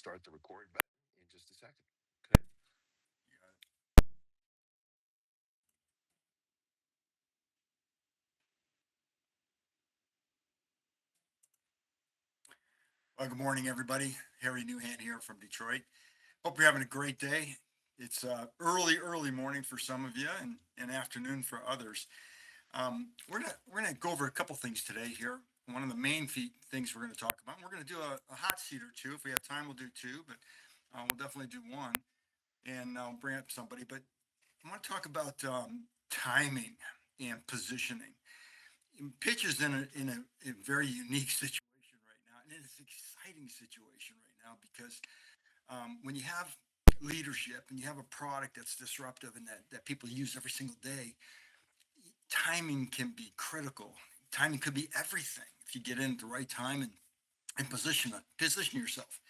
start the record button in just a second. Okay. Well, good morning, everybody. Harry Newhand here from Detroit. Hope you're having a great day. It's early morning for some of you and afternoon for others. We're gonna go over a couple things today here. One of the main things we're going to talk about. We're going to do a hot seat or two. If we have time, we'll do two, but we'll definitely do one, and I'll bring up somebody. But I want to talk about timing and positioning. Pitch is in a very unique situation right now, and it's an exciting situation right now because when you have leadership and you have a product that's disruptive and that people use every single day, timing can be critical. Timing could be everything if you get in at the right time and position yourself.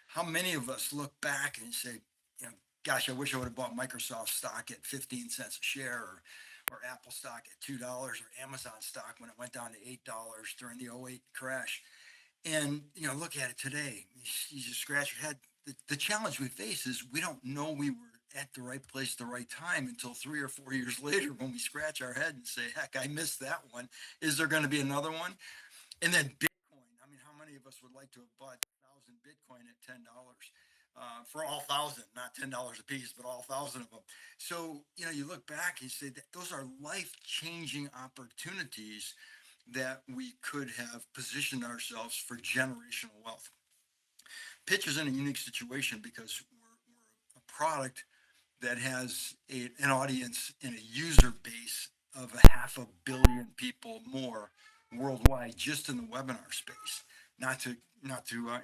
How many of us look back and say, you know, gosh, I wish I would have bought Microsoft stock at 15 cents a share or Apple stock at $2 or Amazon stock when it went down to $8 during the '08 crash. And look at it today. You just scratch your head. The challenge we face is we don't know we were at the right place at the right time until 3 or 4 years later when we scratch our head and say, "Heck, I missed that one. Is there going to be another one?" And then Bitcoin. I mean, how many of us would like to have bought 1,000 Bitcoin at $10 for all thousand, not $10 a piece, but all thousand of them? So you look back and you say that those are life-changing opportunities that we could have positioned ourselves for generational wealth. Pitch is in a unique situation because we're a product that has an audience and a user base of a half a billion people more worldwide just in the webinar space. Not to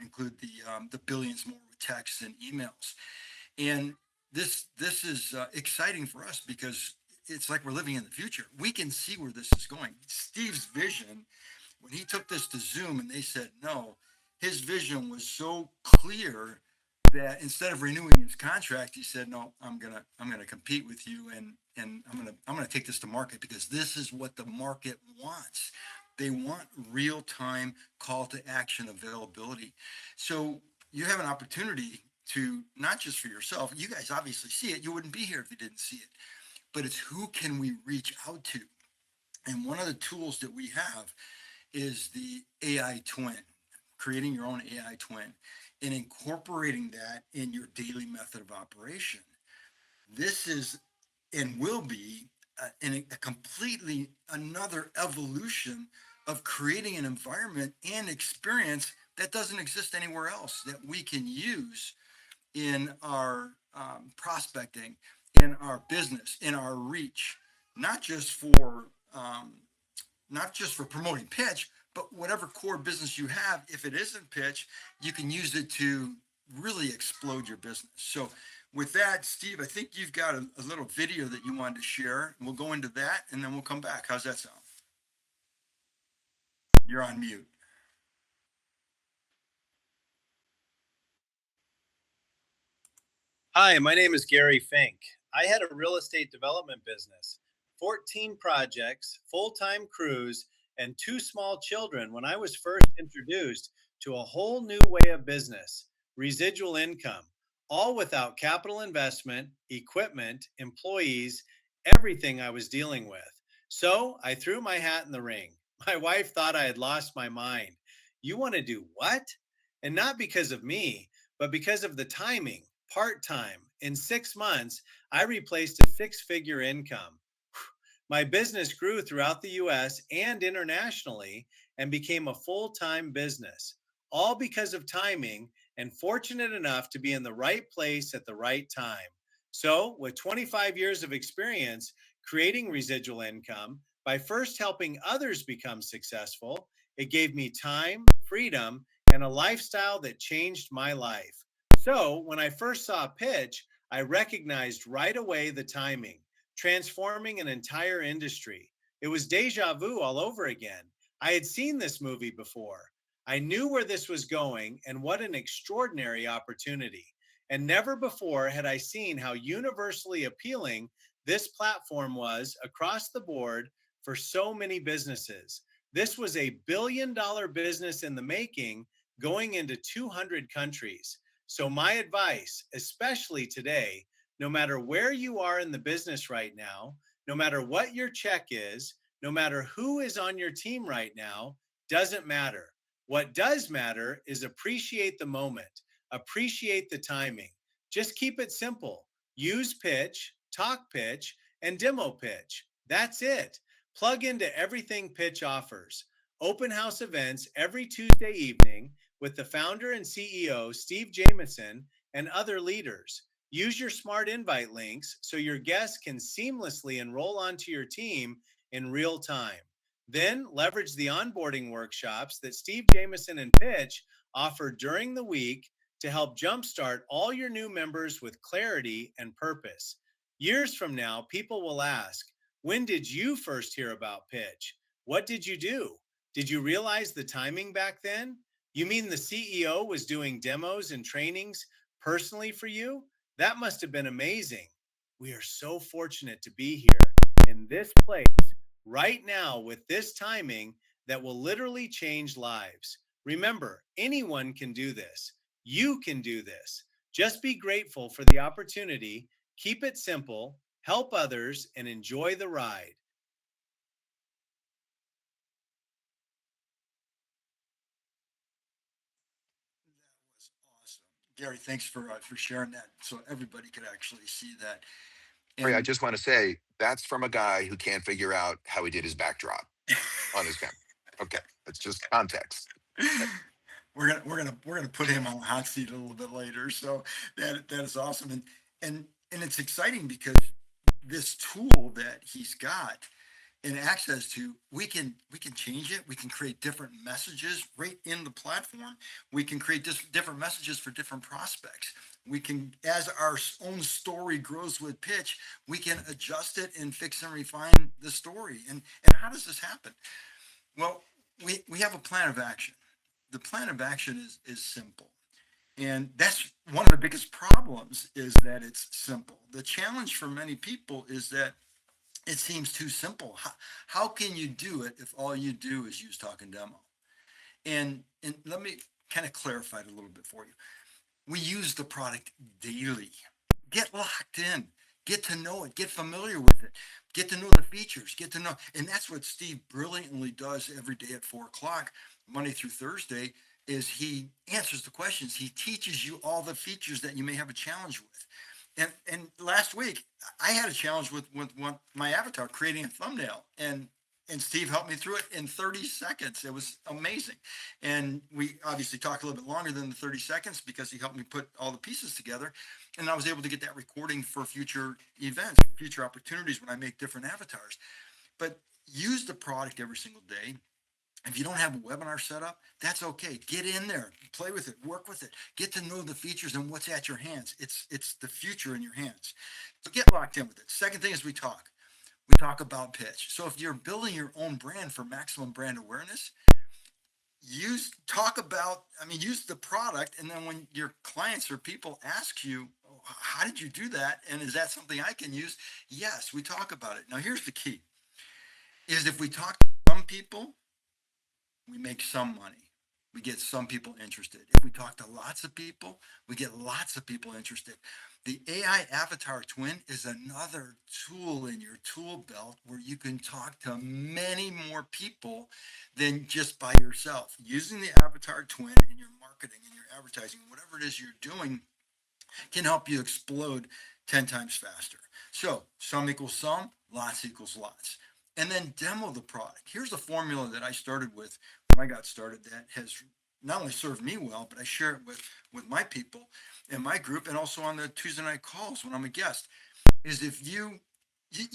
include the billions more with texts and emails. And this is exciting for us because it's like we're living in the future. We can see where this is going. Steve's vision when he took this to Zoom and they said no, his vision was so clear that instead of renewing his contract, he said, "No, I'm gonna compete with you, and I'm gonna take this to market because this is what the market wants. They want real time call to action availability. So you have an opportunity to not just for yourself. You guys obviously see it. You wouldn't be here if you didn't see it. But it's who can we reach out to? And one of the tools that we have is the AI twin, creating your own AI twin and incorporating that in your daily method of operation. This is and will be a completely another evolution of creating an environment and experience that doesn't exist anywhere else that we can use in our prospecting, in our business, in our reach, not just for promoting pitch, but whatever core business you have, if it isn't pitch, you can use it to really explode your business. So, with that, Steve, I think you've got a little video that you wanted to share. We'll go into that and then we'll come back. How's that sound? You're on mute. Hi, my name is Gary Fink. I had a real estate development business, 14 projects, full time crews, and two small children when I was first introduced to a whole new way of business residual income, all without capital investment, equipment, employees, everything I was dealing with. So I threw my hat in the ring. My wife thought I had lost my mind. You want to do what? And not because of me, but because of the timing part time. In 6 months, I replaced a six-figure income. My business grew throughout the US and internationally and became a full time business, all because of timing and fortunate enough to be in the right place at the right time. So, with 25 years of experience creating residual income, by first helping others become successful, it gave me time, freedom, and a lifestyle that changed my life. So, when I first saw Pitch, I recognized right away the timing transforming an entire industry. It was deja vu all over again. I had seen this movie before. I knew where this was going and what an extraordinary opportunity. And never before had I seen how universally appealing this platform was across the board for so many businesses. This was a $1 billion business in the making going into 200 countries. So, my advice, especially today, no matter where you are in the business right now, no matter what your check is, no matter who is on your team right now, doesn't matter. What does matter is appreciate the moment, appreciate the timing. Just keep it simple. Use pitch, talk pitch, and demo pitch. That's it. Plug into everything Pitch offers. Open house events every Tuesday evening with the founder and CEO, Steve Jameson, and other leaders. Use your smart invite links so your guests can seamlessly enroll onto your team in real time. Then leverage the onboarding workshops that Steve Jameson and Pitch offer during the week to help jumpstart all your new members with clarity and purpose. Years from now, people will ask, when did you first hear about Pitch? What did you do? Did you realize the timing back then? You mean the CEO was doing demos and trainings personally for you? That must have been amazing. We are so fortunate to be here in this place right now with this timing that will literally change lives. Remember, anyone can do this. You can do this. Just be grateful for the opportunity, keep it simple, help others, and enjoy the ride. That was awesome. Gary, thanks for sharing that so everybody could actually see that. Corey, I And just want to say that's from a guy who can't figure out how he did his backdrop on his camera. Okay, that's just context. Okay. we're gonna put him on the hot seat a little bit later. So that is awesome. And it's exciting because this tool that he's got and access to, we can change it. We can create different messages right in the platform. We can create different messages for different prospects. We can, as our own story grows with pitch, we can adjust it and fix and refine the story. And how does this happen? Well, we have a plan of action. The plan of action is simple. And that's one of the biggest problems, is that it's simple. The challenge for many people is that it seems too simple. How can you do it if all you do is use talk and demo? And let me kind of clarify it a little bit for you. We use the product daily. Get locked in, get to know it, get familiar with it, get to know the features, get to know. And that's what Steve brilliantly does every day at 4 o'clock, Monday through Thursday, is he answers the questions. He teaches you all the features that you may have a challenge with. And last week I had a challenge with my avatar creating a thumbnail, and Steve helped me through it in 30 seconds. It was amazing. And we obviously talked a little bit longer than the 30 seconds because he helped me put all the pieces together. And I was able to get that recording for future events, future opportunities when I make different avatars. But use the product every single day. If you don't have a webinar set up, that's okay. Get in there, play with it, work with it, get to know the features and what's at your hands. It's the future in your hands. So get locked in with it. Second thing is we talk about pitch. So if you're building your own brand for maximum brand awareness, use the product. And then when your clients or people ask you, oh, how did you do that? And is that something I can use? Yes, we talk about it. Now here's the key, is if we talk to some people, we make some money. We get some people interested. If we talk to lots of people, we get lots of people interested. The AI avatar twin is another tool in your tool belt where you can talk to many more people than just by yourself. Using the avatar twin in your marketing, in your advertising, whatever it is you're doing, can help you explode 10 times faster. So sum equals sum, lots equals lots. And then demo the product. Here's a formula that I started with when I got started that has not only served me well, but I share it with my people in my group and also on the Tuesday night calls when I'm a guest, is if you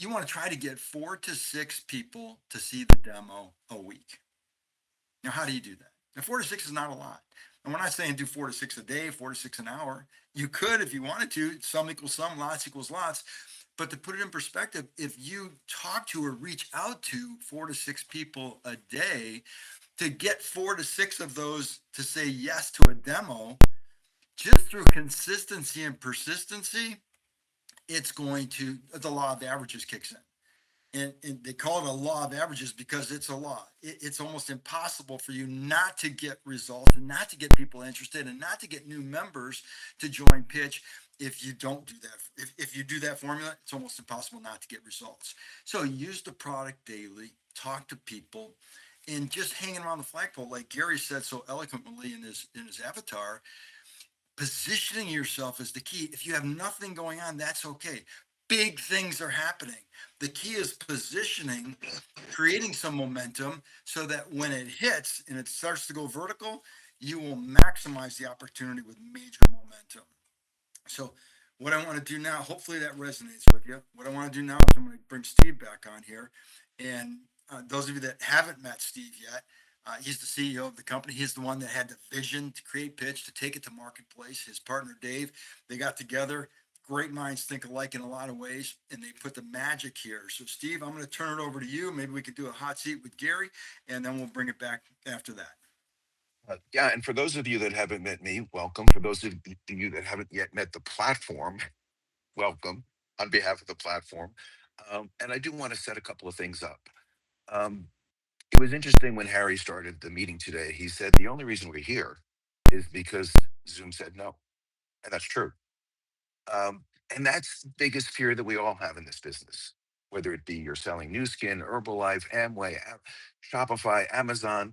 want to try to get 4 to 6 people to see the demo a week. Now, how do you do that? Now, 4 to 6 is not a lot. And we're not saying do 4 to 6 a day, 4 to 6 an hour. You could if you wanted to. Sum equals sum, lots equals lots. But to put it in perspective, if you talk to or reach out to 4 to 6 people a day, to get 4 to 6 of those to say yes to a demo, just through consistency and persistency, the law of averages kicks in. And they call it a law of averages because it's a law. It's almost impossible for you not to get results and not to get people interested and not to get new members to join pitch if you don't do that. If you do that formula, it's almost impossible not to get results. So use the product daily, talk to people, and just hanging around the flagpole, like Gary said so eloquently in his avatar. Positioning yourself is the key. If you have nothing going on, that's okay. Big things are happening. The key is positioning, creating some momentum so that when it hits and it starts to go vertical, you will maximize the opportunity with major momentum. So what I want to do now, hopefully that resonates with you. What I want to do now is I'm going to bring Steve back on here. And those of you that haven't met Steve yet, he's the CEO of the company. He's the one that had the vision to create pitch, to take it to marketplace. His partner, Dave, they got together. Great minds think alike in a lot of ways, and they put the magic here. So, Steve, I'm going to turn it over to you. Maybe we could do a hot seat with Gary, and then we'll bring it back after that. Yeah, and for those of you that haven't met me, welcome. For those of you that haven't yet met the platform, welcome on behalf of the platform. And I do want to set a couple of things up. Um, it was interesting when Harry started the meeting today. He said the only reason we're here is because Zoom said no, and that's true. And that's the biggest fear that we all have in this business, whether it be you're selling new skin, Herbalife, Amway, Shopify, Amazon.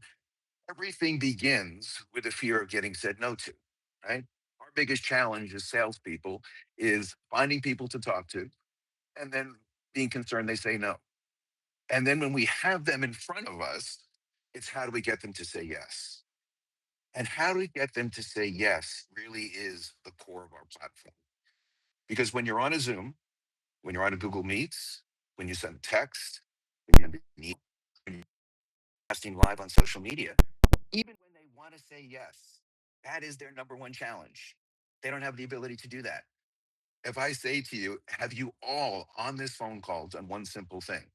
Everything begins with a fear of getting said no to, right? Our biggest challenge as salespeople is finding people to talk to and then being concerned they say no. And then when we have them in front of us, it's how do we get them to say yes? And how do we get them to say yes really is the core of our platform. Because when you're on a Zoom, when you're on a Google Meets, when you send a text, when you're when you're casting live on social media, even when they want to say yes, that is their number one challenge. They don't have the ability to do that. If I say to you, have you all on this phone call done one simple thing?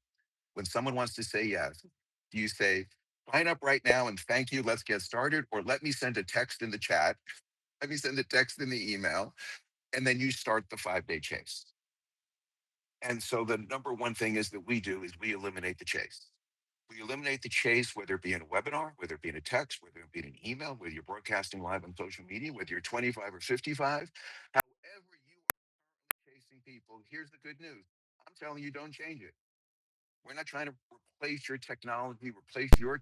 When someone wants to say yes, do you say, sign up right now and thank you, let's get started? Or let me send a text in the chat, let me send a text in the email, and then you start the 5-day chase. And so the number one thing is that we do is we eliminate the chase. We eliminate the chase, whether it be in a webinar, whether it be in a text, whether it be in an email, whether you're broadcasting live on social media, whether you're 25 or 55. However, you are chasing people, here's the good news. I'm telling you, don't change it. We're not trying to replace your technology, replace your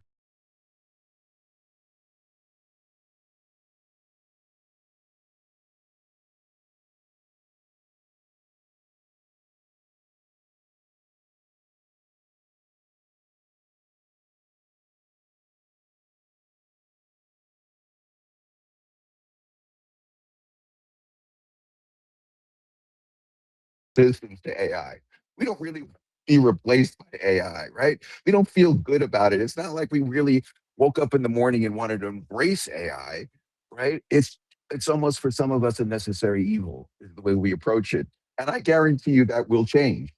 business to AI. We don't really be replaced by AI, right? We don't feel good about it. It's not like we really woke up in the morning and wanted to embrace AI, right? It's almost for some of us a necessary evil is the way we approach it. And I guarantee you that will change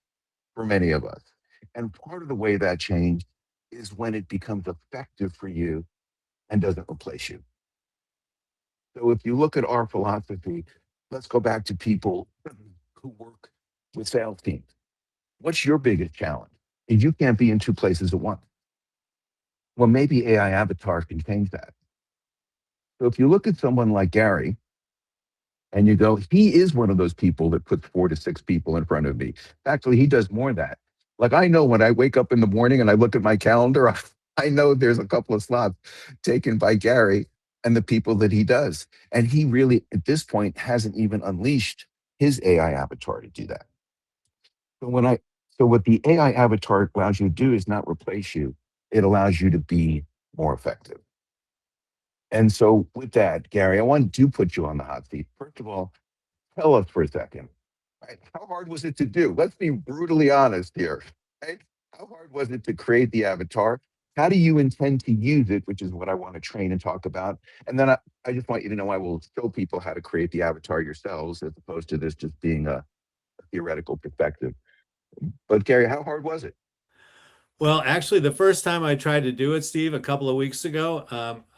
for many of us. And part of the way that change is when it becomes effective for you and doesn't replace you. So if you look at our philosophy, let's go back to people who work with sales teams. What's your biggest challenge? If you can't be in two places at once. Well, maybe AI avatars can change that. So if you look at someone like Gary and you go, he is one of those people that puts 4 to 6 people in front of me. Actually, he does more of that. Like I know when I wake up in the morning and I look at my calendar, I know there's a couple of slots taken by Gary and the people that he does. And he really, at this point, hasn't even unleashed his AI avatar to do that. So when I so what the AI avatar allows you to do is not replace you. It allows you to be more effective. And so with that, Gary, I want to put you on the hot seat. First of all, tell us for a second, right? How hard was it to do? Let's be brutally honest here, right? How hard was it to create the avatar? How do you intend to use it, which is what I want to train and talk about. And then I just want you to know I will show people how to create the avatar yourselves as opposed to this just being a theoretical perspective. But Gary, how hard was it? Well, actually, the first time I tried to do it, Steve, a couple of weeks ago,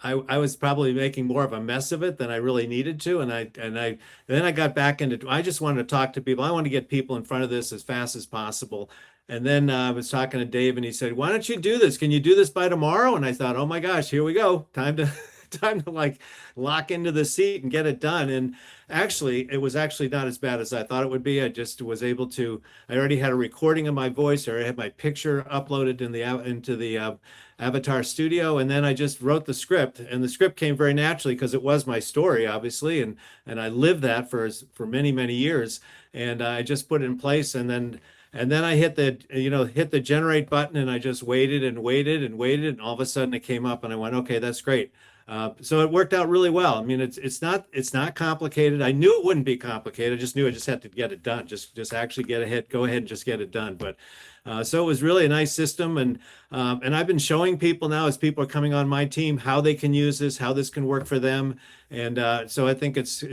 I was probably making more of a mess of it than I really needed to, and then I got back into. I just wanted to talk to people. I wanted to get people in front of this as fast as possible. And then I was talking to Dave, and he said, "Why don't you do this? Can you do this by tomorrow?" And I thought, "Oh my gosh, here we go! Time to time to like lock into the seat and get it done." And actually, it was actually not as bad as I thought it would be. I just was able to. I already had a recording of my voice. I already had my picture uploaded into the Avatar Studio, and then I just wrote the script. And the script came very naturally because it was my story, obviously, and I lived that for many years. And I just put it in place, and then I hit the generate button, and I just waited and waited and waited, and all of a sudden it came up, and I went, okay, that's great. So it worked out really well. I mean, it's not complicated. I knew it wouldn't be complicated. I just knew I just had to get it done. Just actually go ahead and just get it done. But so it was really a nice system, and I've been showing people now as people are coming on my team how they can use this, how this can work for them, and so I think it's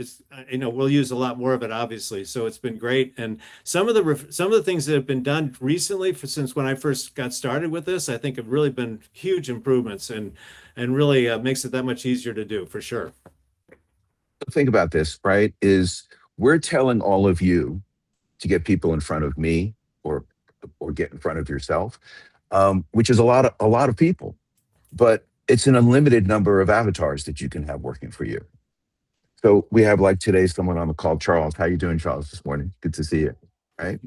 we'll use a lot more of it, obviously. So it's been great, and some of the things that have been done recently since when I first got started with this, I think have really been huge improvements and really makes it that much easier to do for sure. Think about this, right? Is we're telling all of you to get people in front of me or get in front of yourself, which is a lot of people, but it's an unlimited number of avatars that you can have working for you. So we have like today someone on the call, Charles. How you doing, Charles, this morning? Good to see you. Right?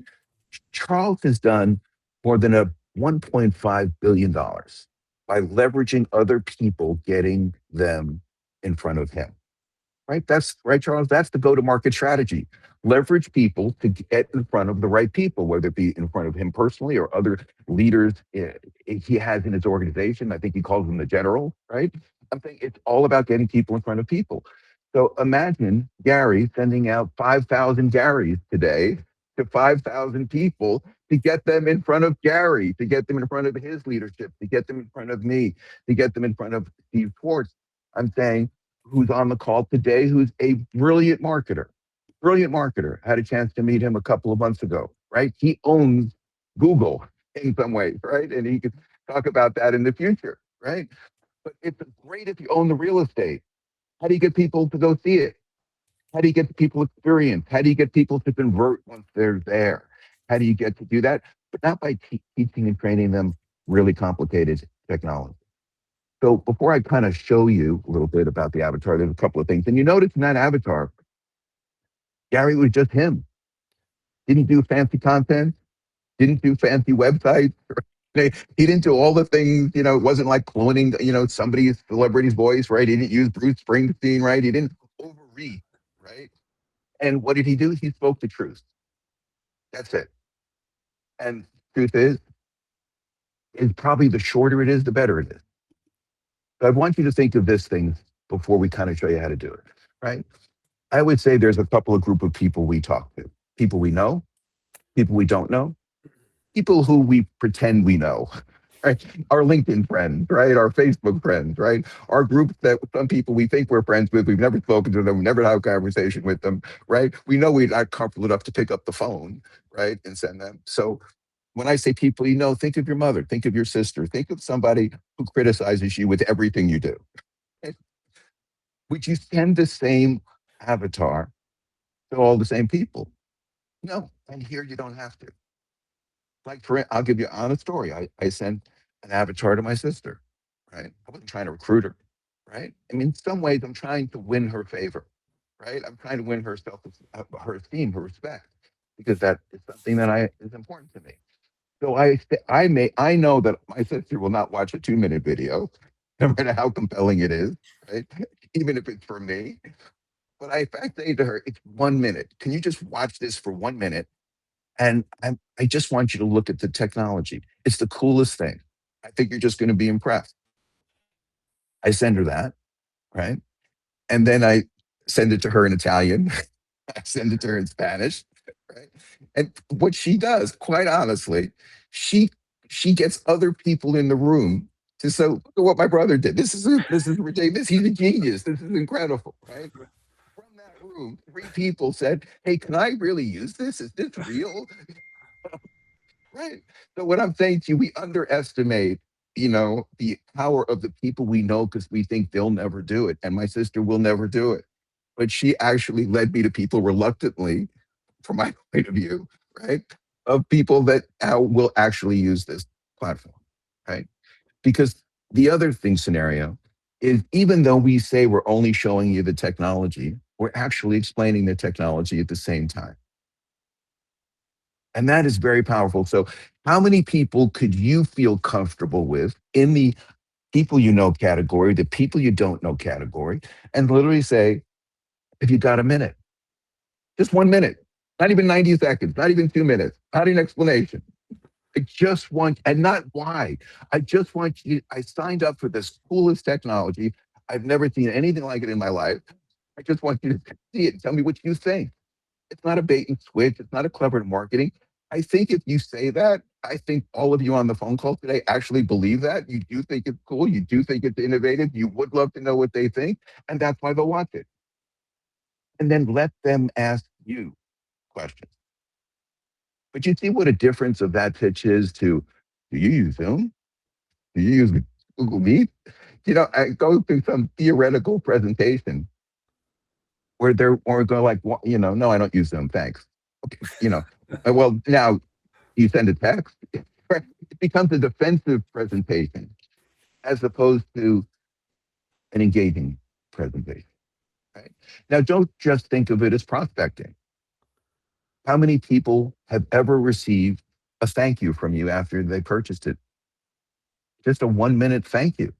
Charles has done more than a $1.5 billion by leveraging other people, getting them in front of him. Right? That's right, Charles. That's the go-to-market strategy. Leverage people to get in front of the right people, whether it be in front of him personally or other leaders he has in his organization. I think he calls them the general, right? I'm saying it's all about getting people in front of people. So imagine Gary sending out 5,000 Garys today to 5,000 people to get them in front of Gary, to get them in front of his leadership, to get them in front of me, to get them in front of Steve Schwartz. I'm saying who's on the call today, who's a brilliant marketer. Brilliant marketer. I had a chance to meet him a couple of months ago, right? He owns Google in some ways, right? And he could talk about that in the future, right? But it's great if you own the real estate. How do you get people to go see it? How do you get people experience? How do you get people to convert once they're there? How do you get to do that? But not by teaching and training them really complicated technology. So before I kind of show you a little bit about the avatar, there's a couple of things. And you notice in that avatar, Gary was just him. Didn't do fancy content, didn't do fancy websites. He didn't do all the things, it wasn't like cloning, somebody's celebrity's voice, right? He didn't use Bruce Springsteen, right? He didn't overread, right? And what did he do? He spoke the truth. That's it. And truth is probably the shorter it is, the better it is. So I want you to think of this thing before we kind of show you how to do it, right? I would say there's a couple of group of people we talk to, people we know, people we don't know, people who we pretend we know, right? Our LinkedIn friends, right? Our Facebook friends, right? Our groups that some people we think we're friends with, we've never spoken to them, we've never had a conversation with them, right? We know we're not comfortable enough to pick up the phone, right? And send them. So when I say people you know, think of your mother, think of your sister, think of somebody who criticizes you with everything you do. Would you send the same avatar to all the same people? No. And here you don't have to. I'll give you an honest story. I sent an avatar to my sister, right? I wasn't trying to recruit her, right? I mean, in some ways, I'm trying to win her favor, right? I'm trying to win her esteem, her respect, because that is something that is important to me. So I know that my sister will not watch a 2 minute video, no matter how compelling it is, right? Even if it's for me. But I say to her, it's 1 minute. Can you just watch this for 1 minute? And I just want you to look at the technology. It's the coolest thing. I think you're just going to be impressed. I send her that, right? And then I send it to her in Italian. I send it to her in Spanish, right? And what she does, quite honestly, she she gets other people in the room to say, look at what my brother did. This is ridiculous. He's a genius. This is incredible, right? From that room, three people said, "Hey, can I really use this? Is this real?" Right. So what I'm saying to you, we underestimate, the power of the people we know because we think they'll never do it. And my sister will never do it. But she actually led me to people reluctantly, from my point of view, right? Of people that will actually use this platform, right? Because the other thing scenario is even though we say we're only showing you the technology, we're actually explaining the technology at the same time. And that is very powerful. So, how many people could you feel comfortable with in the people you know category, the people you don't know category, and literally say, if you got a minute, just 1 minute, not even 90 seconds, not even 2 minutes, not an explanation. I just want, and not why. I just want you, I signed up for this coolest technology. I've never seen anything like it in my life. I just want you to see it and tell me what you think. It's not a bait and switch. It's not a clever marketing. I think if you say that, I think all of you on the phone call today actually believe that. You do think it's cool. You do think it's innovative. You would love to know what they think. And that's why they'll watch it. And then let them ask you questions. But you see what a difference of that pitch is to, do you use Zoom? Do you use Google Meet? I go through some theoretical presentation where they're or go like, well, no, I don't use Zoom. Thanks. Okay, well, now you send a text. It becomes a defensive presentation as opposed to an engaging presentation. Right? Now, don't just think of it as prospecting. How many people have ever received a thank you from you after they purchased it? Just a 1 minute thank you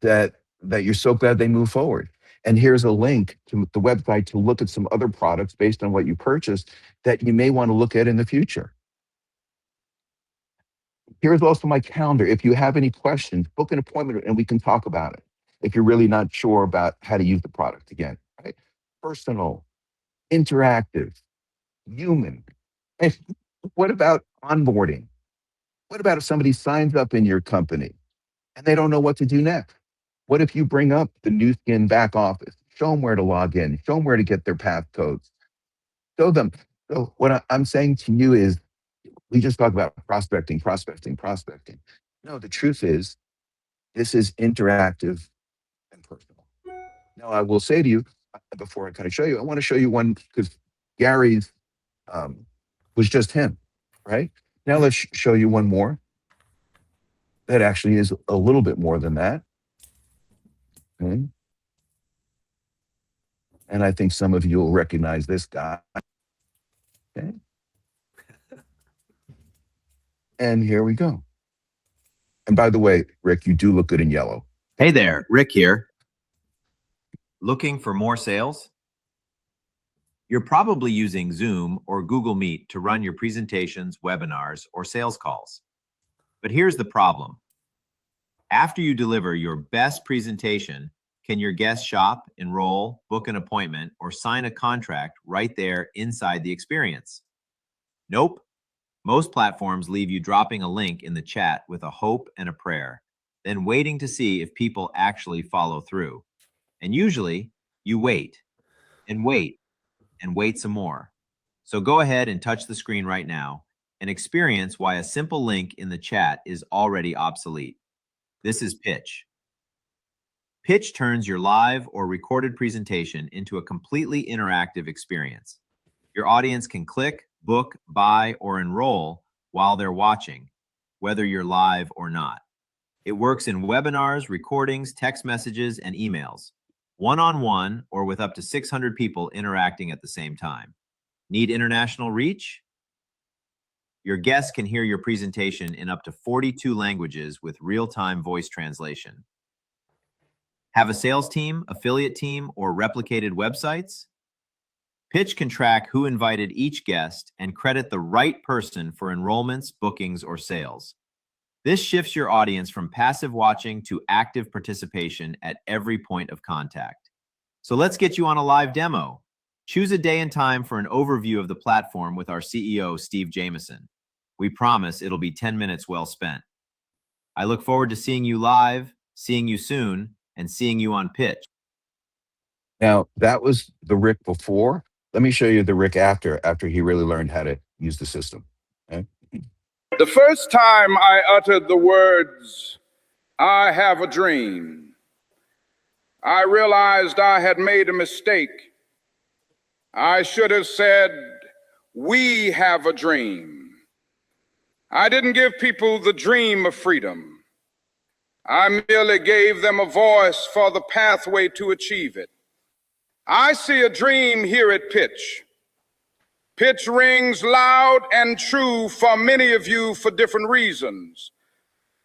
that you're so glad they move forward. And here's a link to the website to look at some other products based on what you purchased that you may want to look at in the future. Here's also my calendar. If you have any questions, book an appointment and we can talk about it. If you're really not sure about how to use the product again, right? Personal, interactive, human. And what about onboarding? What about if somebody signs up in your company and they don't know what to do next? What if you bring up the new skin back office, show them where to log in, show them where to get their passcodes, show them. So what I'm saying to you is, we just talk about prospecting, prospecting, prospecting. No, the truth is, this is interactive and personal. Now, I will say to you, before I kind of show you, I want to show you one because Gary's was just him, right? Now let's show you one more that actually is a little bit more than that. Okay. And I think some of you will recognize this guy. Okay. And here we go. And by the way, Rick, you do look good in yellow. Hey there, Rick here. Looking for more sales? You're probably using Zoom or Google Meet to run your presentations, webinars, or sales calls. But here's the problem. After you deliver your best presentation, can your guests shop, enroll, book an appointment, or sign a contract right there inside the experience? Nope. Most platforms leave you dropping a link in the chat with a hope and a prayer, then waiting to see if people actually follow through. And usually, you wait and wait and wait some more. So go ahead and touch the screen right now and experience why a simple link in the chat is already obsolete. This is Pitch. Pitch turns your live or recorded presentation into a completely interactive experience. Your audience can click, book, buy, or enroll while they're watching, whether you're live or not. It works in webinars, recordings, text messages, and emails, one-on-one or with up to 600 people interacting at the same time. Need international reach? Your guests can hear your presentation in up to 42 languages with real-time voice translation. Have a sales team, affiliate team, or replicated websites? Pitch can track who invited each guest and credit the right person for enrollments, bookings, or sales. This shifts your audience from passive watching to active participation at every point of contact. So let's get you on a live demo. Choose a day and time for an overview of the platform with our CEO, Steve Jameson. We promise it'll be 10 minutes well spent. I look forward to seeing you live, seeing you soon, and seeing you on Pitch. Now, that was the Rick before. Let me show you the Rick after he really learned how to use the system. Okay? The first time I uttered the words, "I have a dream," I realized I had made a mistake. I should have said, "We have a dream." I didn't give people the dream of freedom. I merely gave them a voice for the pathway to achieve it. I see a dream here at Pitch. Pitch rings loud and true for many of you for different reasons.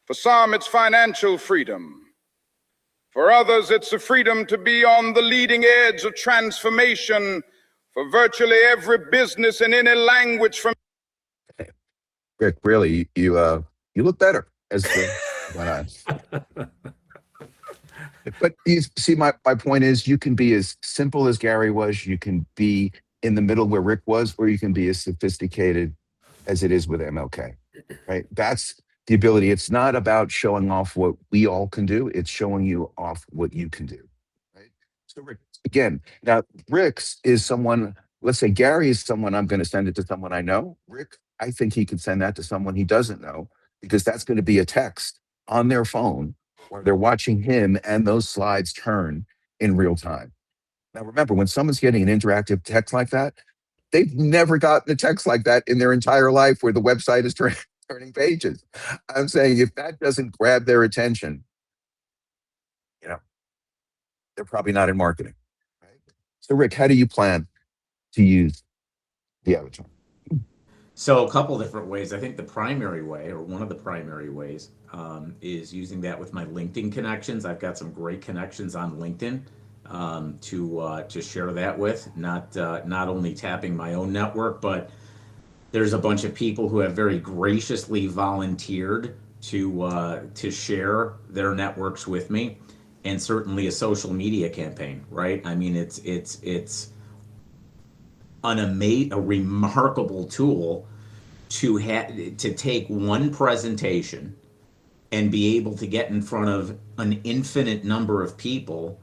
For some, it's financial freedom. For others, it's the freedom to be on the leading edge of transformation for virtually every business in any language from. Rick, really, you look better as the went on. But you see, my point is, you can be as simple as Gary was. You can be in the middle where Rick was, or you can be as sophisticated as it is with MLK. Right? That's the ability. It's not about showing off what we all can do. It's showing you off what you can do. Right? So Rick, again, now Rick's is someone. Let's say Gary is someone. I'm going to send it to someone I know. Rick, I think he could send that to someone he doesn't know, because that's going to be a text on their phone, or they're watching him and those slides turn in real time. Now, remember, when someone's getting an interactive text like that, they've never gotten a text like that in their entire life where the website is turning pages. I'm saying, if that doesn't grab their attention, you know, they're probably not in marketing. Right? So, Rick, how do you plan to use the avatar? So a couple different ways. I think the primary way, or one of the primary ways, is using that with my LinkedIn connections. I've got some great connections on LinkedIn to share that with. Not only tapping my own network, but there's a bunch of people who have very graciously volunteered to share their networks with me, and certainly a social media campaign. Right? I mean, it's a remarkable tool to take one presentation and be able to get in front of an infinite number of people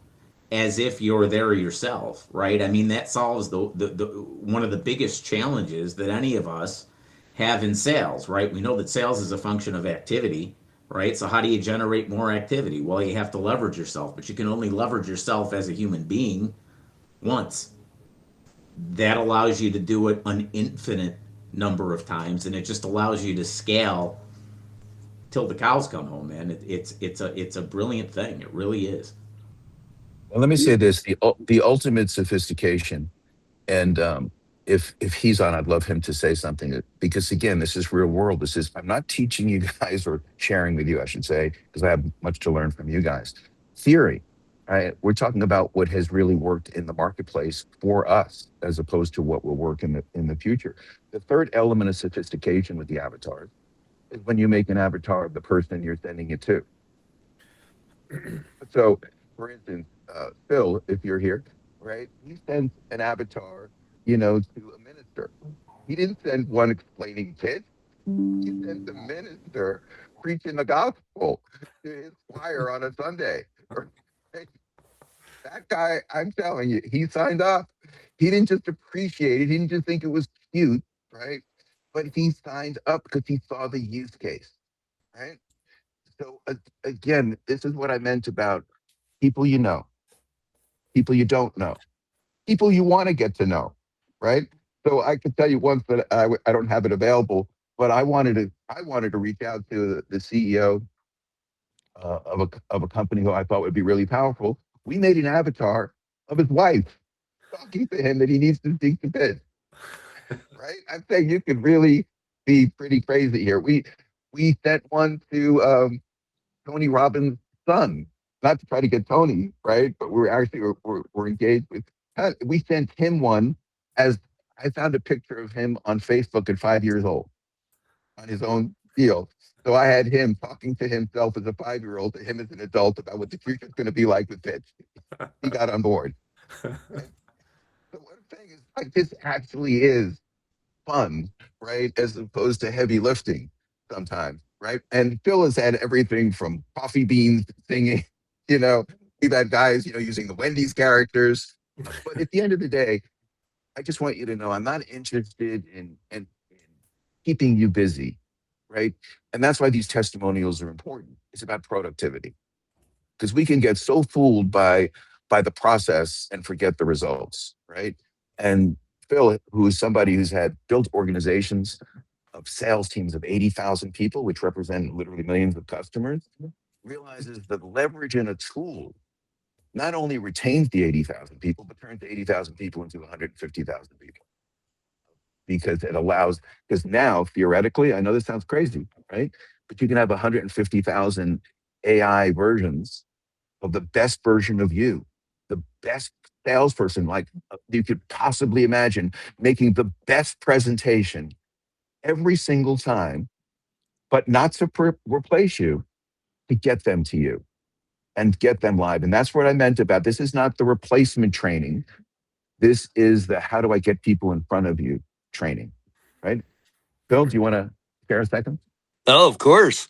as if you're there yourself, right? I mean, that solves the one of the biggest challenges that any of us have in sales, right? We know that sales is a function of activity, right? So how do you generate more activity? Well, you have to leverage yourself, but you can only leverage yourself as a human being once. That allows you to do it an infinite number of times, and it just allows you to scale till the cows come home, man. It's a brilliant thing. It really is. Well, let me say this: the ultimate sophistication. And if he's on, I'd love him to say something, because again, this is real world. This is, I'm not teaching you guys, or sharing with you, I should say, because I have much to learn from you guys. Theory, right? We're talking about what has really worked in the marketplace for us, as opposed to what will work in the future. The third element of sophistication with the avatars is when you make an avatar of the person you're sending it to. So, for instance, Phil, if you're here, right? He sends an avatar, to a minister. He didn't send one explaining pitch. He sent the minister preaching the gospel to his choir on a Sunday. Right? That guy, I'm telling you, he signed up. He didn't just appreciate it. He didn't just think it was cute, right? But he signed up because he saw the use case, right? So again, this is what I meant about people people you don't know, people you want to get to know, right? So I could tell you once that I don't have it available, but I wanted to reach out to the CEO of a company who I thought would be really powerful. We made an avatar of his wife talking to him that he needs to speak to Pitt, right? I'm saying you could really be pretty crazy here. We sent one to Tony Robbins' son, not to try to get Tony, right? But we're engaged with. We sent him one, as I found a picture of him on Facebook at 5 years old on his own deal. So I had him talking to himself as a 5-year-old to him as an adult about what the future is going to be like with Pitch. He got on board. Right? So what I'm saying is, like, this actually is fun, right? As opposed to heavy lifting sometimes, right? And Phil has had everything from coffee beans singing, you know, we've had guys, using the Wendy's characters. But at the end of the day, I just want you to know I'm not interested in keeping you busy. right? And that's why these testimonials are important. It's about productivity, because we can get so fooled by the process and forget the results, right? And Phil, who is somebody who's had built organizations of sales teams of 80,000 people, which represent literally millions of customers, realizes that leverage in a tool not only retains the 80,000 people, but turns the 80,000 people into 150,000 people, because it allows, because now theoretically, I know this sounds crazy, right? But you can have 150,000 AI versions of the best version of you, the best salesperson like you could possibly imagine, making the best presentation every single time, but not to replace you, to get them to you and get them live. And that's what I meant about this is not the replacement training. This is the how do I get people in front of you training, right? Bill, do you want to share a second? Oh, of course.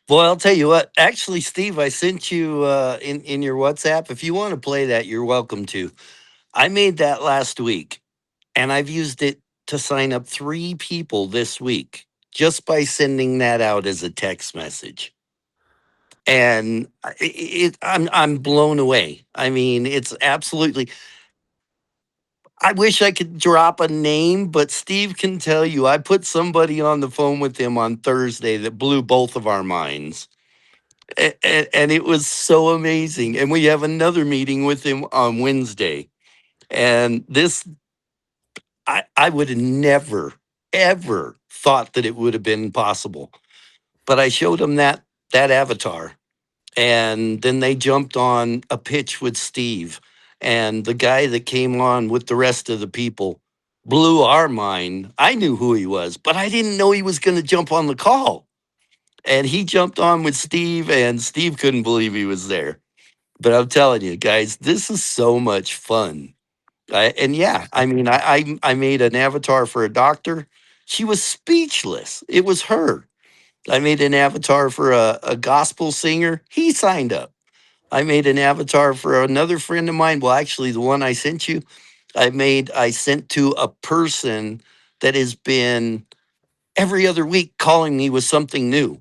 Boy, I'll tell you what. Actually, Steve, I sent you in your WhatsApp. If you want to play that, you're welcome to. I made that last week, and I've used it to sign up 3 people this week just by sending that out as a text message. And I'm blown away. I mean, it's absolutely. I wish I could drop a name, but Steve can tell you. I put somebody on the phone with him on Thursday that blew both of our minds. And it was so amazing. And we have another meeting with him on Wednesday. And this, I would have never, ever thought that it would have been possible. But I showed him that avatar. And then they jumped on a pitch with Steve. And the guy that came on with the rest of the people blew our mind. I knew who he was, but I didn't know he was going to jump on the call. And he jumped on with Steve, and Steve couldn't believe he was there. But I'm telling you, guys, this is so much fun. And yeah, I mean, I made an avatar for a doctor. She was speechless. It was her. I made an avatar for a gospel singer. He signed up. I made an avatar for another friend of mine. Well, actually, the one I sent you, I sent to a person that has been every other week calling me with something new.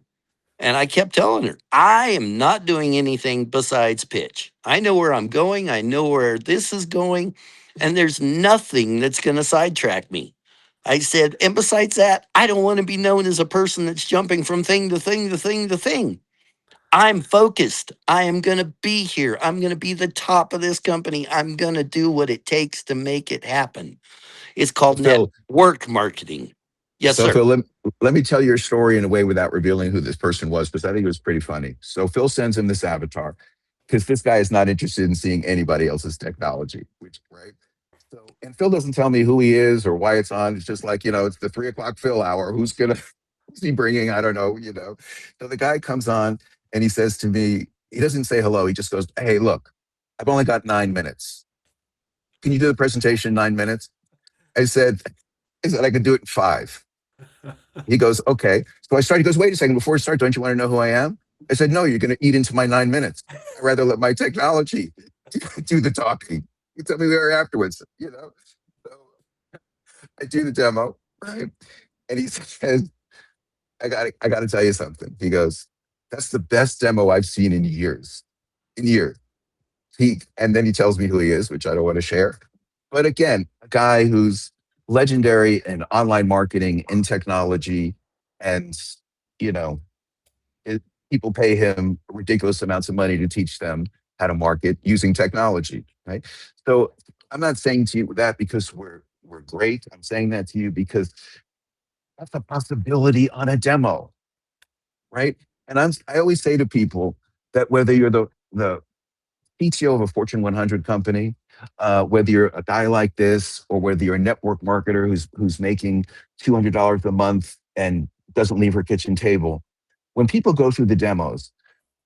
And I kept telling her, I am not doing anything besides pitch. I know where I'm going. I know where this is going. And there's nothing that's going to sidetrack me. I said, and besides that, I don't want to be known as a person that's jumping from thing to thing to thing to thing. I'm focused. I am going to be here. I'm going to be the top of this company. I'm going to do what it takes to make it happen. It's So called Phil, network marketing. Yes, So sir. Phil, let me tell your story in a way without revealing who this person was, because I think it was pretty funny. So Phil sends him this avatar because this guy is not interested in seeing anybody else's technology, which right. So and Phil doesn't tell me who he is or why it's on. It's just like it's the 3 o'clock Phil hour. Who's he bringing? I don't know. So the guy comes on and he says to me, he doesn't say hello. He just goes, "Hey, look, I've only got 9 minutes. Can you do the presentation in 9 minutes?" I said, I could do it in 5. He goes, okay. So I started, he goes, wait a second, before we start, don't you want to know who I am? I said, no, you're going to eat into my 9 minutes. I'd rather let my technology do the talking. You tell me there afterwards. So I do the demo, right? And he says, I got to tell you something. He goes, that's the best demo I've seen in years. In years. And then he tells me who he is, which I don't want to share. But again, a guy who's legendary in online marketing, in technology, and you know, it, people pay him ridiculous amounts of money to teach them how to market using technology, right? So I'm not saying to you that because we're great. I'm saying that to you because that's a possibility on a demo, right? And I always say to people that whether you're the CTO of a Fortune 100 company, whether you're a guy like this or whether you're a network marketer who's making $200 a month and doesn't leave her kitchen table, when people go through the demos,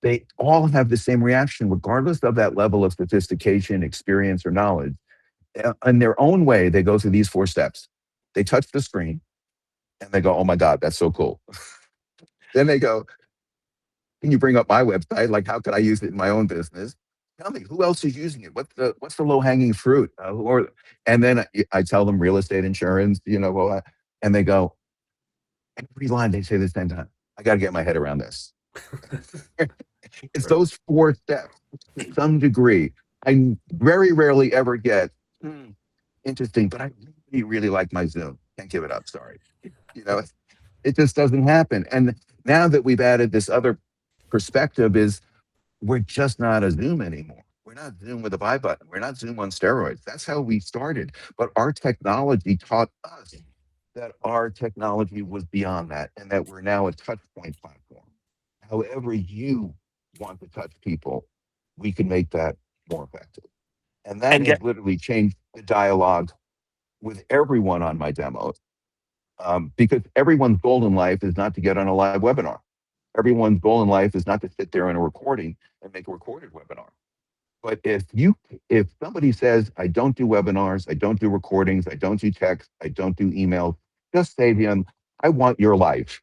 they all have the same reaction, regardless of that level of sophistication, experience, or knowledge. In their own way, they go through these 4 steps. They touch the screen and they go, "Oh my God, that's so cool." Then they go, "Can you bring up my website? Like, how could I use it in my own business? Tell me who else is using it. What's the low hanging fruit?" And then I tell them real estate insurance. And they go every line they say this 10 times. I got to get my head around this. It's those 4 steps to some degree. I very rarely ever get interesting, but I really, really like my Zoom. Can't give it up. Sorry. You know, it just doesn't happen. And now that we've added this other perspective, is we're just not a Zoom anymore. We're not Zoom with a buy button. We're not Zoom on steroids. That's how we started. But our technology taught us that our technology was beyond that, and that we're now a touch point platform. However you want to touch people, we can make that more effective. And that And has literally changed the dialogue with everyone on my demos, because everyone's goal in life is not to get on a live webinar. Everyone's goal in life is not to sit there in a recording and make a recorded webinar. But if somebody says, I don't do webinars, I don't do recordings, I don't do text, I don't do emails, just say to them, I want your life.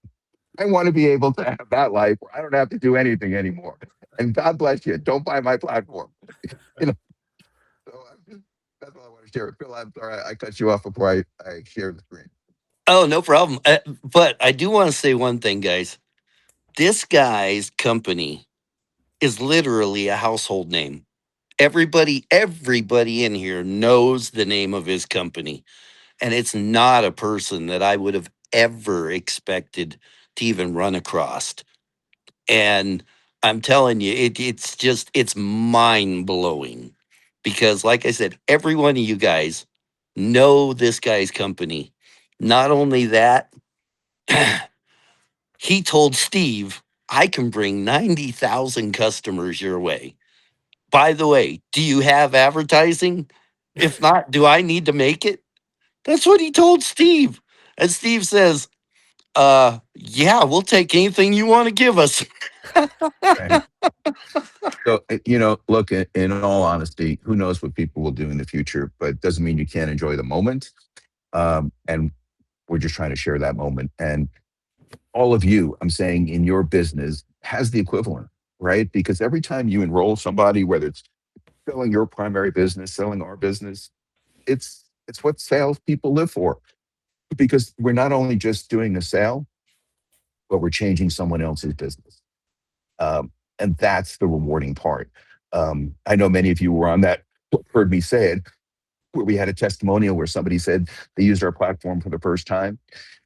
I want to be able to have that life where I don't have to do anything anymore. And God bless you. Don't buy my platform. You know, so that's all I want to share. Phil, I'm sorry I cut you off before I share the screen. oh, no problem. But I do want to say one thing, guys. This guy's company is literally a household name. Everybody in here knows the name of his company. And it's not a person that I would have ever expected to even run across. And I'm telling you, it's mind blowing because, like I said, every one of you guys know this guy's company. Not only that, he told Steve, I can bring 90,000 customers your way. By the way, do you have advertising? If not, do I need to make it? That's what he told Steve. And Steve says, yeah, we'll take anything you want to give us. Right. So, look, in all honesty, who knows what people will do in the future, but it doesn't mean you can't enjoy the moment. And we're just trying to share that moment. And all of you, I'm saying, in your business has the equivalent, right? Because every time you enroll somebody, whether it's selling your primary business, selling our business, it's what salespeople live for. Because we're not only just doing a sale, but we're changing someone else's business. And that's the rewarding part. I know many of you were on that, heard me say it, where we had a testimonial where somebody said they used our platform for the first time.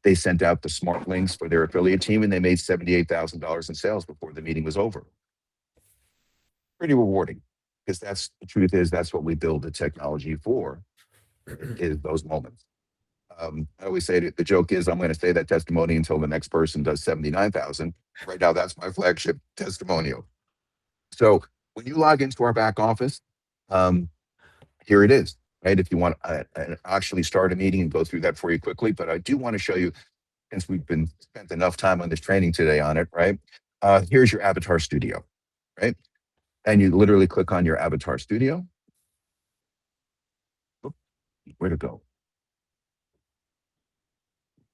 They sent out the smart links for their affiliate team and they made $78,000 in sales before the meeting was over. Pretty rewarding, because the truth is that's what we build the technology for, is those moments. I always say the joke is I'm going to say that testimony until the next person does 79,000. Right now, that's my flagship testimonial. So when you log into our back office, here it is, right? If you want to actually start a meeting and go through that for you quickly, but I do want to show you, since we've spent enough time on this training today on it, right? Here's your avatar studio, right? And you literally click on your avatar studio. Oop, where to go?